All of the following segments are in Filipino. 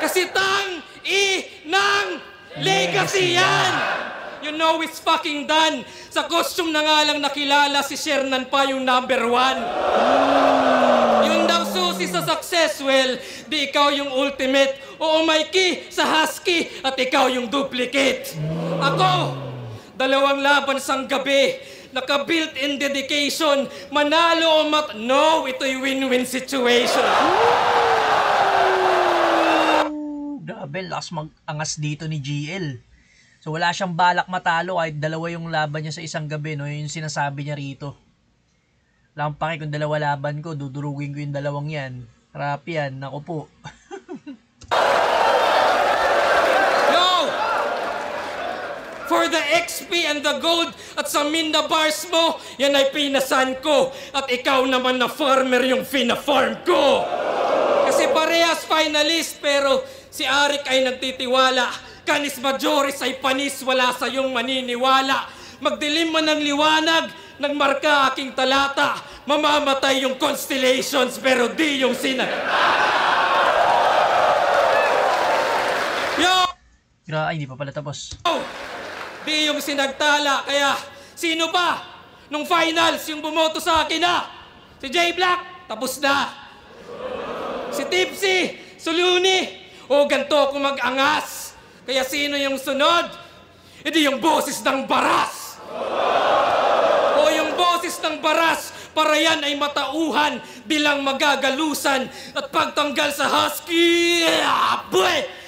Kasi tang-i-nang legacy yan! You know it's fucking done. Sa costume na nga lang nakilala si Shernan pa yung #1. Yun daw susi sa success. Well, di ikaw yung ultimate. Oo, Mikey, sa Husky at ikaw yung duplicate. Ako, 2 laban sang gabi. Naka-built-in dedication. Manalo o no, ito'y win-win situation. Grabe, lakas mag-angas dito ni GL. So wala siyang balak matalo kahit 2 yung laban niya sa isang gabi, no? Yung sinasabi niya rito. Wala akong pake kung 2 laban ko, dudurugin ko yung 2 yan. Harap yan, naku po. For the XP and the gold at sa Minda bars mo, yan ay pinasan ko. At ikaw naman na farmer yung fina-farm ko. Kasi parehas finalist, pero si Arik ay nagtitiwala. Canis Majoris ay panis, wala sa iyong maniniwala. Magdilim man ng liwanag, nagmarka aking talata. Mamamatay yung constellations, pero di yung Ay, hindi pa pala tapos. Di yung sinagtala, kaya sino pa? Nung finals, yung bumoto sa akin na? Si J Black, tapos na. Si Tipsy, Suluni, o ganito ako mag-angas. Kaya sino yung sunod? E di yung boses ng baras. O yung boses ng baras, para yan ay matauhan, bilang magagalusan. At pagtanggal sa Husky,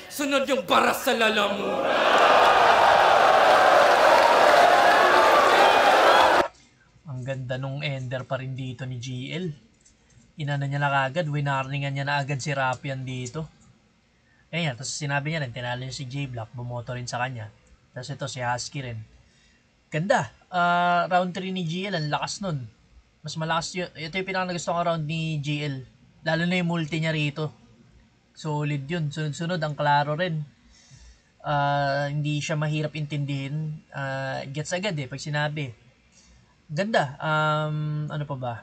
sunod yung baras sa lalamunan. Ang ganda nung ender pa rin dito ni GL. Inana niya na kagad, winarningan niya na agad si Rapian dito. Ayan, tapos sinabi niya rin, tinalo niya si J Black, bumoto rin sa kanya. Tapos ito si Husky rin. Ganda, round 3 ni GL, ang lakas nun. Mas malakas yun. Ito yung pinaka-nagusto ko round ni GL. Lalo na yung multi niya rito. Solid yun, sunod-sunod, ang klaro rin. Hindi siya mahirap intindihin. Gets agad pag sinabi. Ganda. Ano pa ba?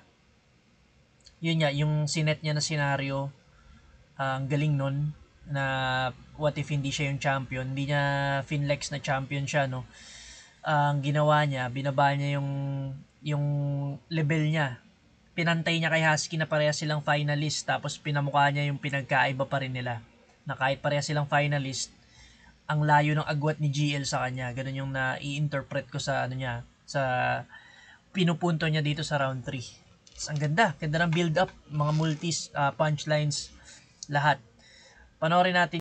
Yun nga, yung sinet niya na senaryo, ang galing nun, na what if hindi siya yung champion, hindi niya finlex na champion siya, no? Ang ginawa niya, binaba niya yung level niya. Pinantay niya kay Husky na pareha silang finalist, tapos pinamukha niya yung pinagkaiba pa rin nila. Na kahit pareha silang finalist, ang layo ng agwat ni GL sa kanya. Ganun yung na-i-interpret ko sa sa pinupunto niya dito sa round 3. Ang ganda ng build up, mga multis, punchlines, lahat. Panoorin natin